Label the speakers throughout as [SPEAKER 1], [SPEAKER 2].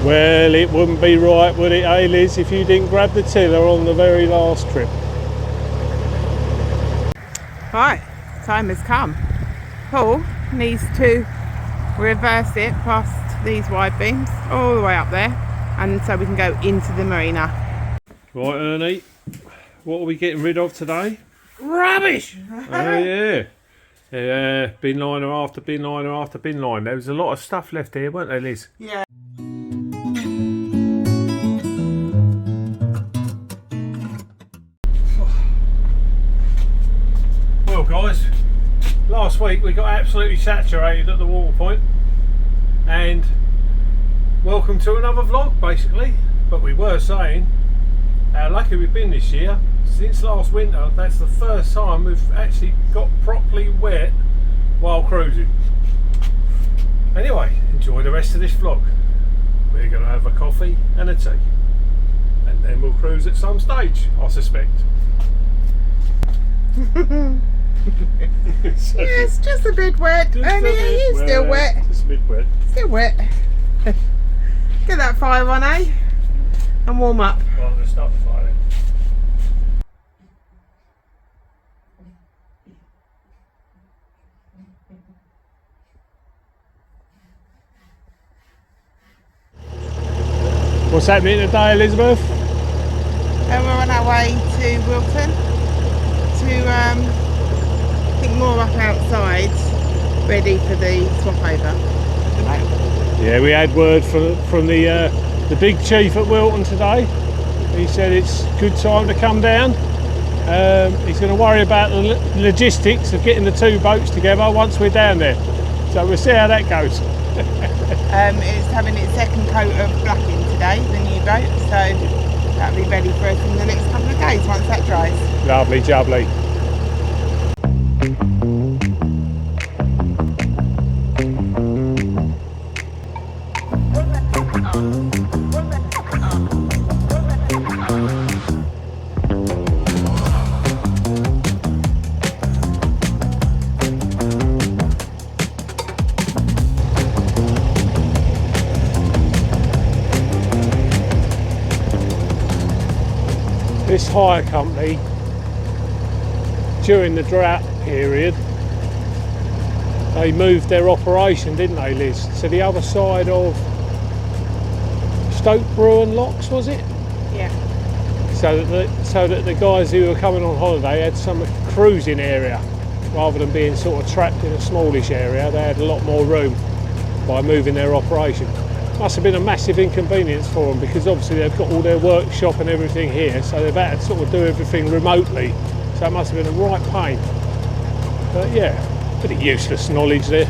[SPEAKER 1] Well, it wouldn't be right, would it, eh, Liz, if you didn't grab the tiller on the very last trip.
[SPEAKER 2] Right, time has come. Paul needs to reverse it past these wide beams all the way up there, and so we can go into the marina.
[SPEAKER 1] Right, Ernie, what are we getting rid of today?
[SPEAKER 2] Rubbish!
[SPEAKER 1] Oh yeah. Yeah, bin liner after bin liner after bin liner. There was a lot of stuff left here, weren't there, Liz?
[SPEAKER 2] Yeah.
[SPEAKER 1] Well guys, last week we got absolutely saturated at the water point, and welcome to another vlog basically. But we were saying how lucky we've been this year. Since last winter, that's the first time we've actually got properly wet while cruising. Anyway, enjoy the rest of this vlog. We're going to have a coffee and a tea, and then we'll cruise at some stage, I suspect.
[SPEAKER 2] Yes, just a bit wet. Only it's still wet.
[SPEAKER 1] Just a bit wet.
[SPEAKER 2] Still wet. Get that fire on, eh? And warm up.
[SPEAKER 1] Well, I'm going to start the fire then. What's happening today, Elizabeth?
[SPEAKER 2] And we're on our way to Whilton to I think more up outside, ready for the swap over.
[SPEAKER 1] Yeah, we had word from the big chief at Whilton today. He said it's a good time to come down. He's going to worry about the logistics of getting the two boats together once we're down there. So we'll see how that goes.
[SPEAKER 2] It's having its second coat of blacking today, the new boat, so that'll be ready for us in the next couple of days once that dries.
[SPEAKER 1] Lovely jubbly. This hire company, during the drought period, they moved their operation, didn't they, Liz, to the other side of Stoke Bruin Locks, was it?
[SPEAKER 2] Yeah.
[SPEAKER 1] So that the guys who were coming on holiday had some cruising area, rather than being sort of trapped in a smallish area. They had a lot more room by moving their operation. Must have been a massive inconvenience for them, because obviously they've got all their workshop and everything here, so they've had to sort of do everything remotely, so it must have been a right pain. But yeah, pretty useless knowledge there.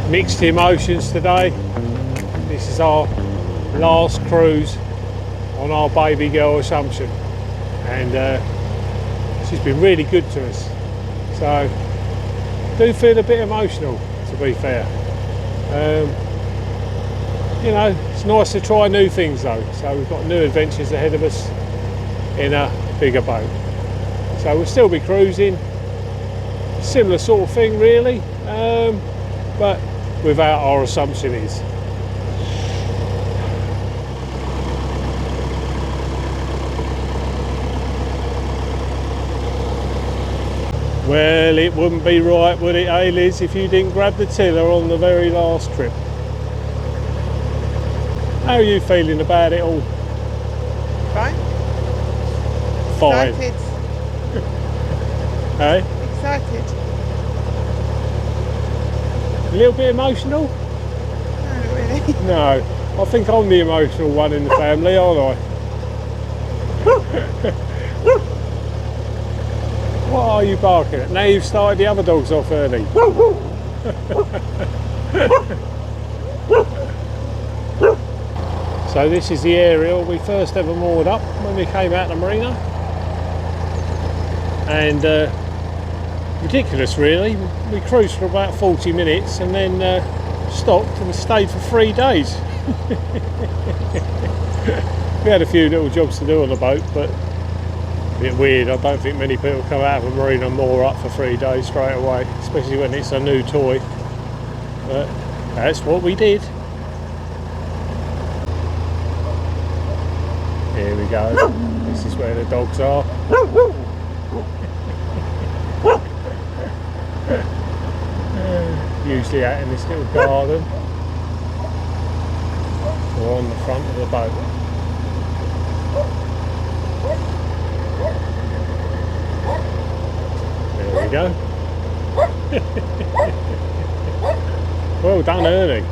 [SPEAKER 1] Mixed emotions today. This is our last cruise on our baby girl Assumption, and she's been really good to us, so I do feel a bit emotional, to be fair. You know, it's nice to try new things though, so we've got new adventures ahead of us in a bigger boat. So we'll still be cruising, similar sort of thing really, but without our Assumption is. Well, it wouldn't be right, would it, eh, Liz, if you didn't grab the tiller on the very last trip. How are you feeling about it all?
[SPEAKER 2] Fine.
[SPEAKER 1] Fine.
[SPEAKER 2] Excited.
[SPEAKER 1] Hey?
[SPEAKER 2] Excited.
[SPEAKER 1] A little bit emotional?
[SPEAKER 2] No, really.
[SPEAKER 1] No. I think I'm the emotional one in the family, aren't I? What are you barking at? Now you've started the other dogs off, Ernie. So this is the area we first ever moored up when we came out of the marina. And ridiculous really. We cruised for about 40 minutes and then stopped and stayed for 3 days. We had a few little jobs to do on the boat, but a bit weird. I don't think many people come out of a marina and moor up for 3 days straight away, especially when it's a new toy. But that's what we did. Here we go. This is where the dogs are. Usually out in this little garden or on the front of the boat. There we go. Well done, Ernie.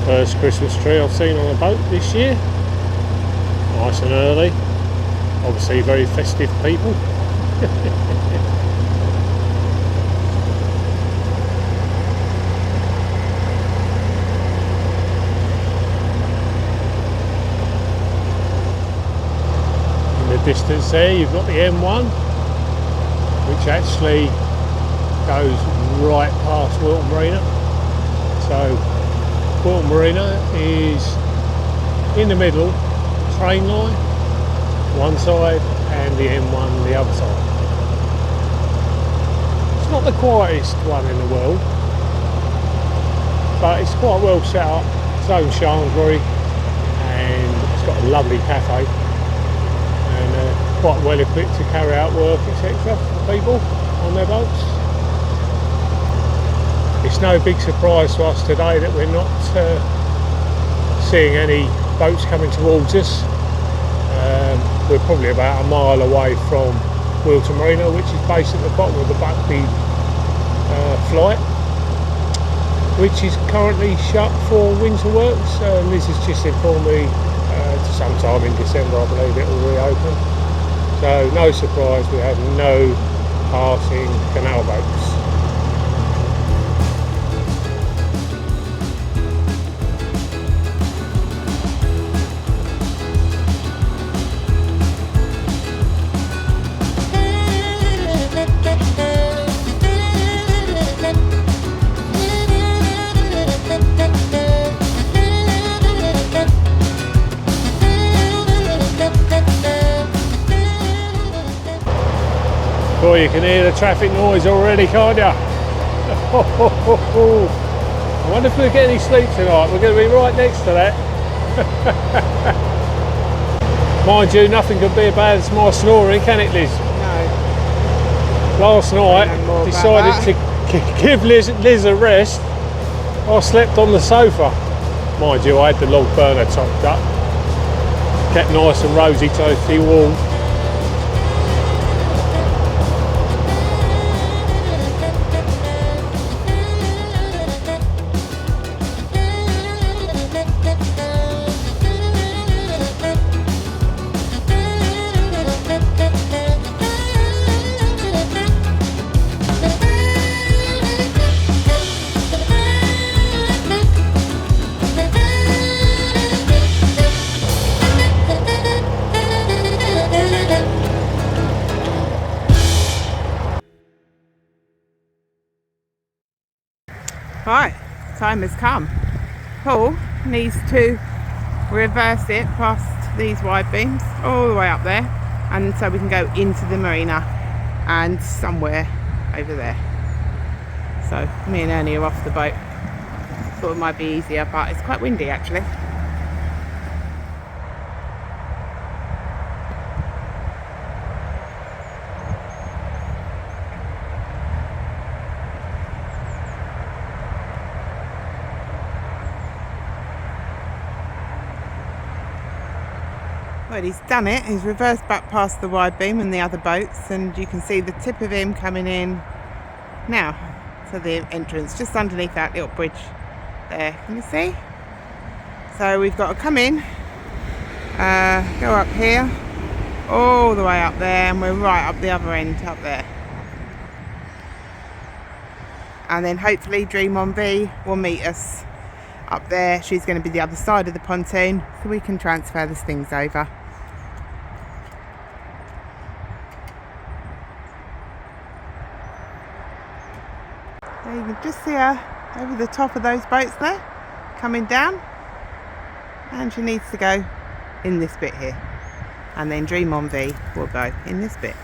[SPEAKER 1] First Christmas tree I've seen on a boat this year. Nice and early. Obviously very festive people. In the distance there you've got the M1, which actually goes right past Whilton Marina. So Whilton Marina is in the middle, train line one side and the M1 the other side. It's not the quietest one in the world, but it's quite well set up. Its own chandlery, and it's got a lovely cafe and quite well equipped to carry out work, etc. for people on their boats. It's no big surprise to us today that we're not seeing any boats coming towards us. We're probably about a mile away from Whilton Marina, which is based at the bottom of the Buckby flight, which is currently shut for winter works. Liz has just informed me sometime in December I believe it will reopen. So no surprise we have no passing canal boats. Boy, you can hear the traffic noise already, can't you? I wonder if we'll get any sleep tonight. We're going to be right next to that. Mind you, nothing could be as bad as my snoring, can it, Liz?
[SPEAKER 2] No.
[SPEAKER 1] Last night, decided to give Liz a rest. I slept on the sofa. Mind you, I had the log burner topped up. Kept nice and rosy, toasty warm.
[SPEAKER 2] Right, time has come. Paul needs to reverse it past these Widebeams all the way up there, and so we can go into the marina and somewhere over there. So me and Ernie are off the boat. Thought it might be easier, but it's quite windy actually. Well, he's done it. He's reversed back past the Widebeam and the other boats, and you can see the tip of him coming in now to the entrance, just underneath that little bridge there. Can you see? So we've got to come in, go up here, all the way up there, and we're right up the other end up there. And then hopefully Dream on V will meet us up there. She's going to be the other side of the pontoon, so we can transfer the things over. There you can just see her over the top of those boats there, coming down. And she needs to go in this bit here. And then Dream on V will go in this bit.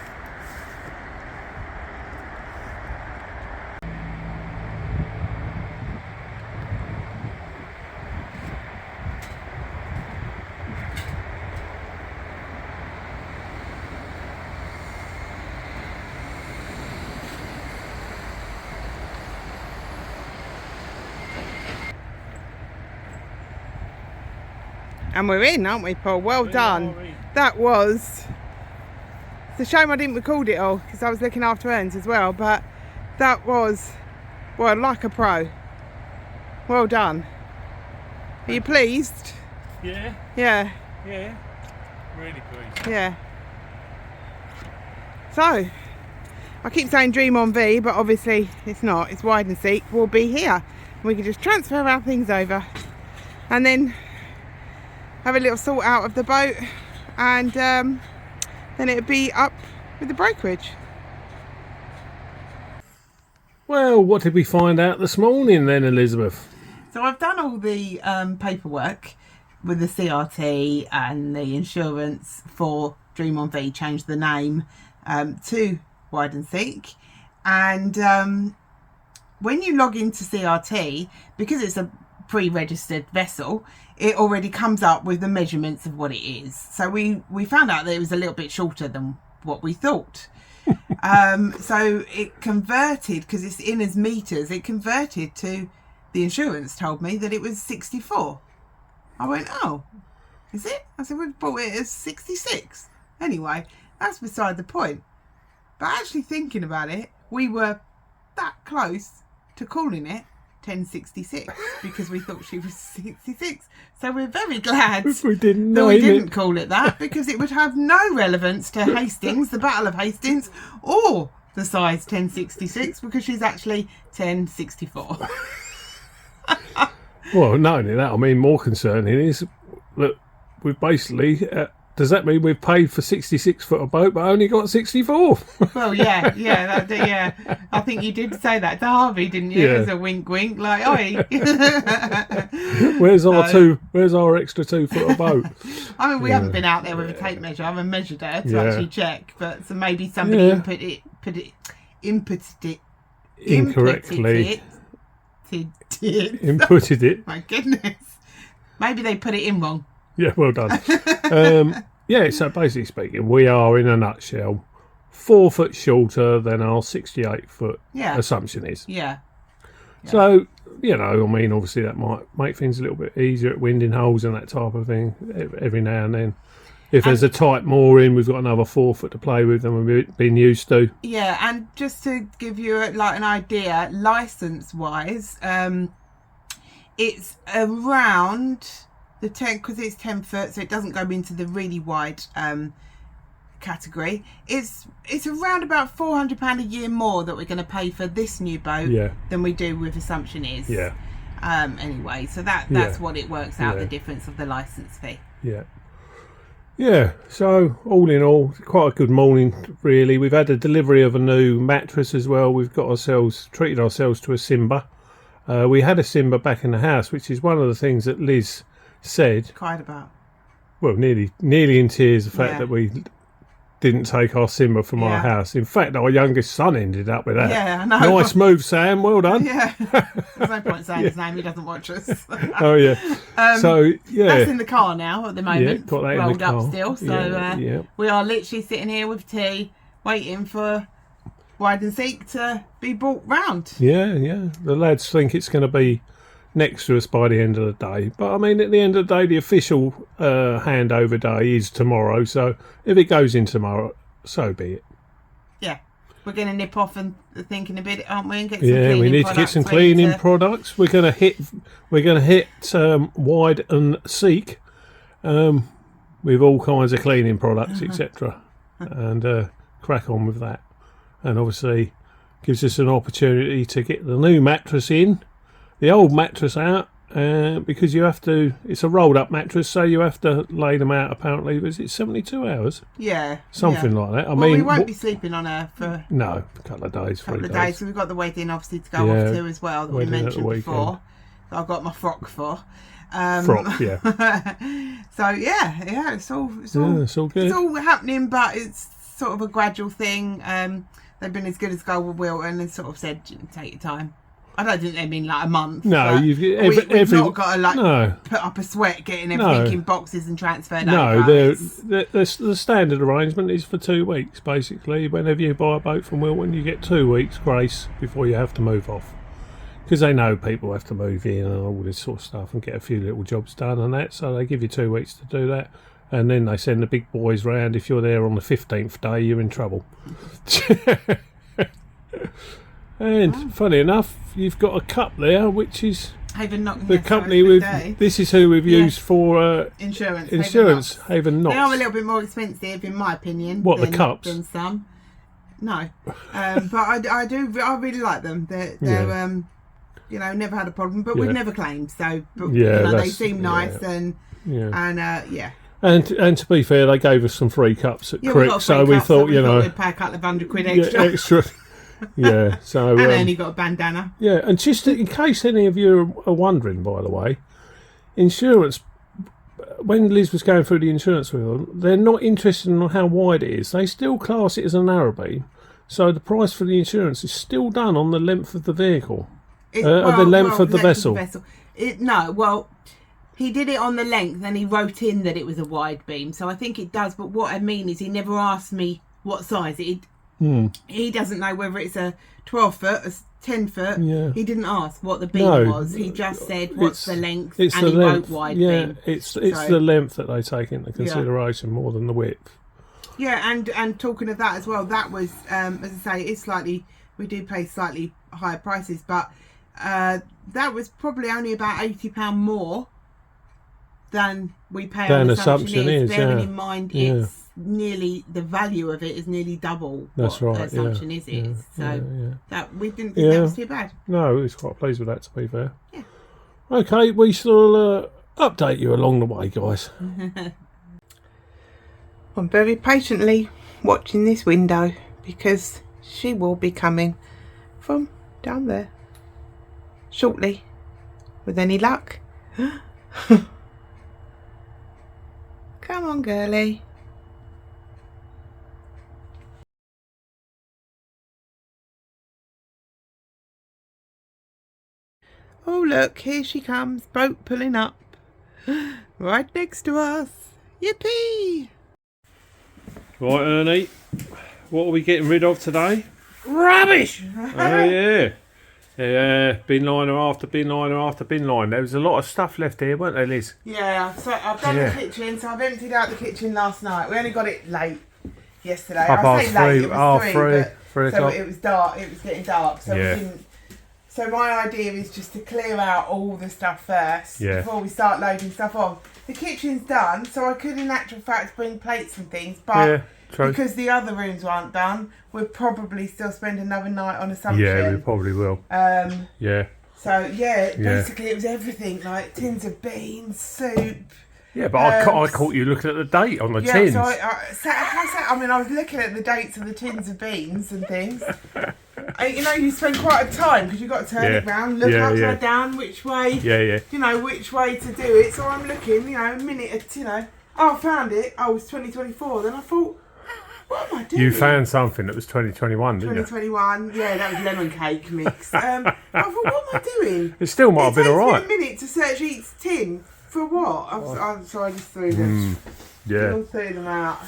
[SPEAKER 2] And we're in, aren't we, Paul? Well done. That was... It's a shame I didn't record it all, because I was looking after Ernst as well, but that was, well, like a pro. Well done. Are you pleased?
[SPEAKER 1] Yeah.
[SPEAKER 2] Yeah.
[SPEAKER 1] Yeah. Really pleased.
[SPEAKER 2] Yeah. So, I keep saying Dream on V, but obviously it's not. It's Wide and Seek. We'll be here. We can just transfer our things over. And then have a little sort out of the boat, and then it'll be up with the brokerage.
[SPEAKER 1] Well, what did we find out this morning then, Elizabeth?
[SPEAKER 2] So I've done all the paperwork with the CRT and the insurance for Dream on V, changed the name to Wide and Seek. And when you log into CRT, because it's a pre-registered vessel, it already comes up with the measurements of what it is. So we found out that it was a little bit shorter than what we thought. So it converted, because it's in as meters, it converted to, the insurance told me that it was 64. I went, oh, is it? I said, we've bought it as 66. Anyway, that's beside the point. But actually thinking about it, we were that close to calling it 1066 because we thought she was 66. So we're very glad
[SPEAKER 1] we didn't
[SPEAKER 2] that we didn't call it that, because it would have no relevance to Hastings, the Battle of Hastings, or the size 1066, because she's actually 1064.
[SPEAKER 1] Well, not only that, I mean, more concerning is that we've basically, does that mean we've paid for 66 foot of boat but only got 64?
[SPEAKER 2] Well, yeah. I think you did say that to Harvey, didn't you?
[SPEAKER 1] Yeah.
[SPEAKER 2] As a wink, like, oi.
[SPEAKER 1] Where's our extra 2 foot of boat?
[SPEAKER 2] I mean, we haven't been out there with a tape measure. I haven't measured her to actually check, but so maybe somebody inputted it
[SPEAKER 1] Incorrectly.
[SPEAKER 2] Inputted
[SPEAKER 1] it.
[SPEAKER 2] My goodness. Maybe they put it in wrong.
[SPEAKER 1] Yeah, well done. So basically speaking, we are, in a nutshell, 4 foot shorter than our 68 foot assumption is.
[SPEAKER 2] Yeah.
[SPEAKER 1] So, I mean, obviously that might make things a little bit easier at winding holes and that type of thing every now and then. If there's a tight mooring, we've got another 4 foot to play with than we've been used to. Yeah,
[SPEAKER 2] and just to give you an idea, license-wise, it's around the 10, because it's 10 foot, so it doesn't go into the really wide category. It's around about £400 a year more that we're going to pay for this new boat than we do with Assumption is.
[SPEAKER 1] Yeah.
[SPEAKER 2] Anyway, so that's what it works out, the difference of the license fee.
[SPEAKER 1] Yeah. Yeah, so all in all, quite a good morning, really. We've had a delivery of a new mattress as well. We've treated ourselves to a Simba. We had a Simba back in the house, which is one of the things that Liz said.
[SPEAKER 2] Cried about.
[SPEAKER 1] Well, nearly in tears, the fact that we didn't take our Simba from our house. In fact, our youngest son ended up with that.
[SPEAKER 2] Yeah, I know.
[SPEAKER 1] Nice move, Sam. Well done.
[SPEAKER 2] Yeah. There's no point saying his name. He doesn't watch us.
[SPEAKER 1] Oh, yeah.
[SPEAKER 2] That's in the car now at the moment.
[SPEAKER 1] Yeah, got that
[SPEAKER 2] rolled
[SPEAKER 1] in the car.
[SPEAKER 2] up still. So we are literally sitting here with tea, waiting for Wide and Seek to be brought round.
[SPEAKER 1] Yeah. The lads think it's going to be next to us by the end of the day. But I mean, at the end of the day, the official handover day is tomorrow. So if it goes in tomorrow, so be it.
[SPEAKER 2] Yeah. We're going to nip off and think in a bit, aren't we? And get some
[SPEAKER 1] Yeah, we need to get some cleaning products. We're going to hit Wide and Seek with all kinds of cleaning products, etc. And crack on with that. And obviously gives us an opportunity to get the new mattress in, the old mattress out, because you have to, it's a rolled up mattress, so you have to lay them out apparently. Was it 72 hours?
[SPEAKER 2] Yeah.
[SPEAKER 1] Something like that. I
[SPEAKER 2] mean, we
[SPEAKER 1] mean,
[SPEAKER 2] won't be sleeping on her for
[SPEAKER 1] no, a couple of days, 3 days.
[SPEAKER 2] So we've got the wedding obviously to go off to as well, that we mentioned before. That I've got my frock for.
[SPEAKER 1] Frock, yeah.
[SPEAKER 2] So yeah, it's all good. It's all happening, but it's sort of a gradual thing. They've been as good as gold with Whilton and sort of said, take your time. I don't think they mean like a month.
[SPEAKER 1] No,
[SPEAKER 2] we've not got to put up a sweat getting everything in boxes and transferred over.
[SPEAKER 1] The standard arrangement is for 2 weeks, basically. Whenever you buy a boat from Whilton, you get 2 weeks grace before you have to move off. Because they know people have to move in and all this sort of stuff and get a few little jobs done and that. So they give you 2 weeks to do that. And then they send the big boys round. If you're there on the 15th day, you're in trouble. And funny enough, you've got a cup there, which is the company this is who we've used for insurance. Haven Knox.
[SPEAKER 2] They are a little bit more expensive, in my opinion.
[SPEAKER 1] The cups?
[SPEAKER 2] Than some. No, but I really like them. They're never had a problem, but we've never claimed. So, they seem nice and. And
[SPEAKER 1] to be fair, they gave us some free cups at Crick, so we thought,
[SPEAKER 2] we'd pay a couple of £100 extra.
[SPEAKER 1] Yeah, so
[SPEAKER 2] and then you got a bandana.
[SPEAKER 1] Yeah, and just in case any of you are wondering, by the way, insurance. When Liz was going through the insurance with them, they're not interested in how wide it is. They still class it as a narrowbeam, so the price for the insurance is still done on the length of the vehicle, the length of the vessel.
[SPEAKER 2] He did it on the length, and he wrote in that it was a wide beam. So I think it does. But what I mean is, he never asked me what size it. He doesn't know whether it's a 12 foot, a 10 foot. Yeah. He didn't ask what the beam was. He just said what's the length, and he wrote wide beam.
[SPEAKER 1] It's the length that they take into consideration more than the width.
[SPEAKER 2] Yeah, and talking of that as well, that was as I say, we do pay slightly higher prices, but that was probably only about £80 more than we pay on assumption is. Bearing in mind it's nearly, the value of it is nearly double what the assumption is. That we didn't think that was too bad.
[SPEAKER 1] No, we was quite pleased with that, to be fair. Yeah. Okay, we shall update you along the way, guys.
[SPEAKER 2] I'm very patiently watching this window because she will be coming from down there shortly, with any luck. Come on, girlie. Oh, look, here she comes, boat pulling up. Right next to us. Yippee!
[SPEAKER 1] Right, Ernie, what are we getting rid of today?
[SPEAKER 2] Rubbish!
[SPEAKER 1] Oh, yeah. Bin liner after bin liner after bin liner. There was a lot of stuff left here, weren't there, Liz?
[SPEAKER 2] Yeah, so I've done the kitchen, so I've emptied out the kitchen last night. We only got it late yesterday.
[SPEAKER 1] I say late, it was 3 o'clock.
[SPEAKER 2] So it was dark, it was getting dark, so we didn't. So my idea is just to clear out all the stuff first before we start loading stuff on. The kitchen's done, so I could in actual fact bring plates and things, but because the other rooms aren't done, we'll probably still spend another night on assumption.
[SPEAKER 1] Yeah, we probably will.
[SPEAKER 2] So basically it was everything, like tins of beans, soup.
[SPEAKER 1] Yeah, but I caught you looking at the date on the tins.
[SPEAKER 2] So I was looking at the dates of the tins of beans and things. You spend quite a time because you've got to turn it round, look upside down, which way, which way to do it. So I'm looking, a minute, I found it. I was 2024. Then I thought, what am I doing?
[SPEAKER 1] You found something that was 2021, didn't you?
[SPEAKER 2] 2021, that was lemon cake mix. I thought, what am I doing?
[SPEAKER 1] It still might have been all right.
[SPEAKER 2] It takes me a minute to search each tin. For what? So I just threw them. Threw them out.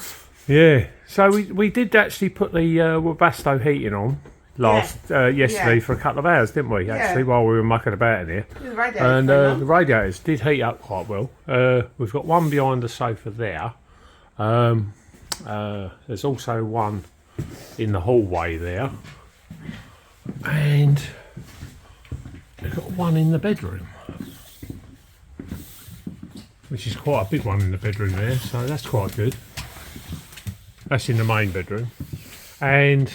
[SPEAKER 1] Yeah. So we did actually put the Webasto heating on. yesterday for a couple of hours, didn't we? Actually, while we were mucking about in here. The radiators did heat up quite well. We've got one behind the sofa there. There's also one in the hallway there, and we've got one in the bedroom, which is quite a big one in the bedroom there, so that's quite good. That's in the main bedroom. And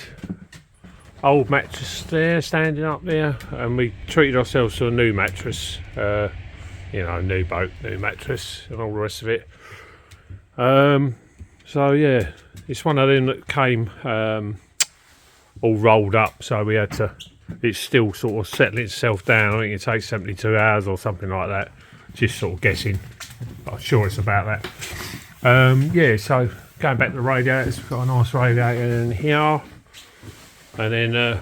[SPEAKER 1] old mattress there, standing up there, and we treated ourselves to a new mattress, new boat, new mattress and all the rest of it. So yeah, it's one of them that came all rolled up, so we had to, it's still sort of settling itself down. I think it takes 72 hours or something like that, just sort of guessing. I'm sure it's about that. So going back to the radiators, we've got a nice radiator in here, and then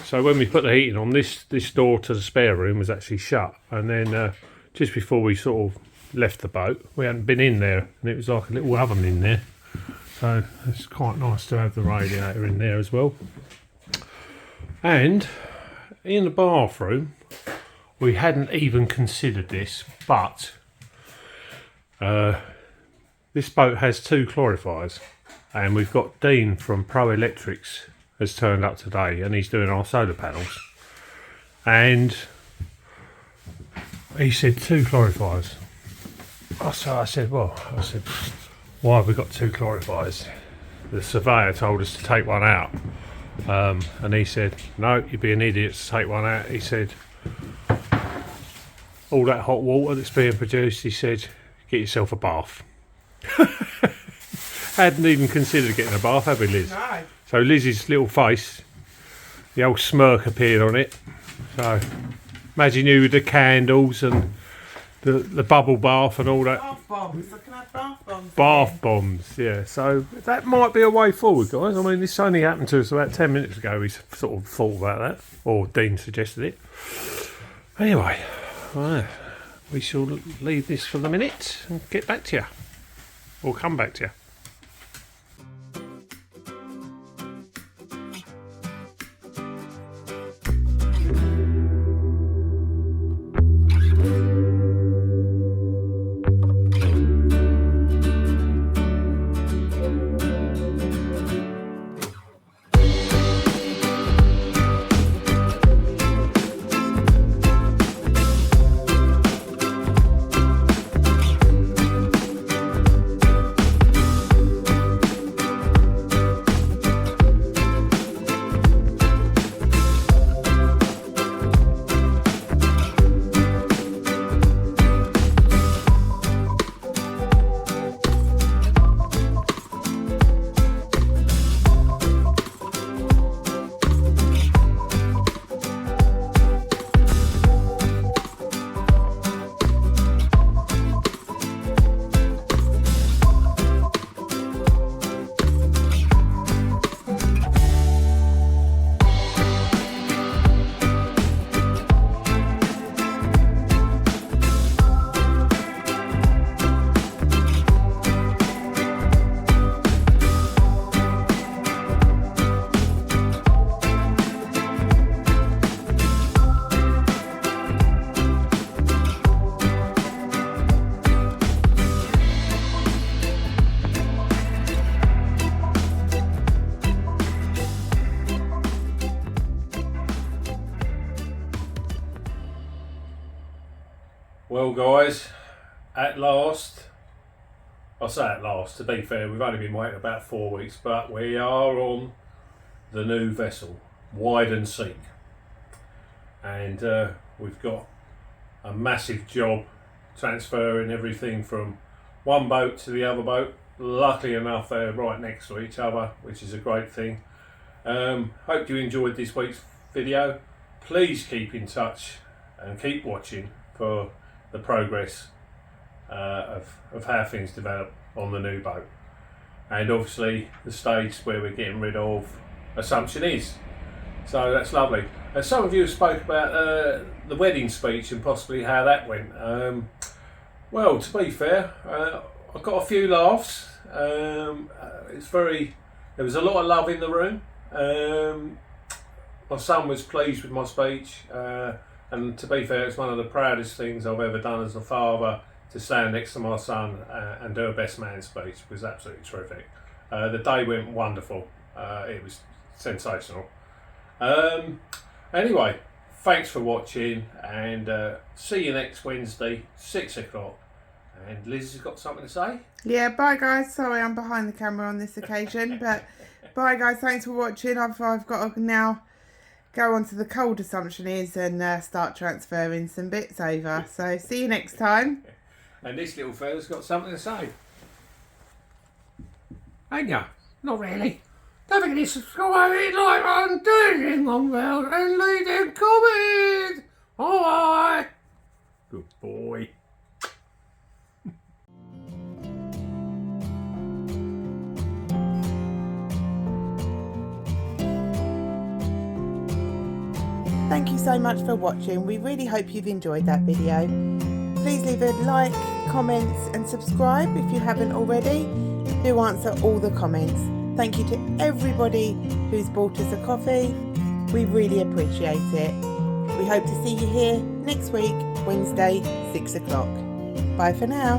[SPEAKER 1] so when we put the heating on, this door to the spare room was actually shut, and then just before we sort of left the boat, we hadn't been in there, and it was like a little oven in there, so it's quite nice to have the radiator in there as well. And in the bathroom, we hadn't even considered this, but this boat has 2 chlorifiers, and we've got Dean from Pro Electrics has turned up today, and he's doing our solar panels, and he said 2 chlorifiers. So I said, why have we got 2 chlorifiers? The surveyor told us to take one out, and he said, no, you'd be an idiot to take one out. He said, all that hot water that's being produced, he said, get yourself a bath. Hadn't even considered getting a bath, have we, Liz?
[SPEAKER 2] No.
[SPEAKER 1] So Liz's little face, the old smirk appeared on it. So imagine you with the candles and the bubble bath and all that.
[SPEAKER 2] Bath bombs. I can have bath bombs.
[SPEAKER 1] Bath bombs, yeah. So that might be a way forward, guys. I mean, this only happened to us about 10 minutes ago. We sort of thought about that, or Dean suggested it. Anyway, we shall leave this for the minute and get back to you. Or come back to you. Well guys, at last, I say at last, to be fair, we've only been waiting about 4 weeks, but we are on the new vessel, Wide and Seek, and we've got a massive job transferring everything from one boat to the other boat. Luckily enough, they're right next to each other, which is a great thing. Hope you enjoyed this week's video. Please keep in touch and keep watching for the progress of how things develop on the new boat, and obviously the stage where we're getting rid of Assumption is. So that's lovely. Some of you spoke about the wedding speech and possibly how that went. Well, to be fair, I got a few laughs. There was a lot of love in the room. My son was pleased with my speech, and to be fair, it's one of the proudest things I've ever done as a father, to stand next to my son and do a best man speech. It was absolutely terrific. The day went wonderful. It was sensational. Anyway, thanks for watching, and see you next Wednesday, 6 o'clock. And Liz has got something to say?
[SPEAKER 2] Yeah, bye guys. Sorry, I'm behind the camera on this occasion, but bye guys. Thanks for watching. I've got to now go on to the cold assumption is and start transferring some bits over. So see you next time.
[SPEAKER 1] And this little fella's got something to say. Ain't ya? Not really. Don't forget to subscribe, like, and do anything on bell, and leave a comment. Bye. Good boy.
[SPEAKER 2] Thank you so much for watching. We really hope you've enjoyed that video. Please leave a like, comments and subscribe if you haven't already. Do answer all the comments. Thank you to everybody who's bought us a coffee. We really appreciate it. We hope to see you here next week, Wednesday, 6 o'clock. Bye for now.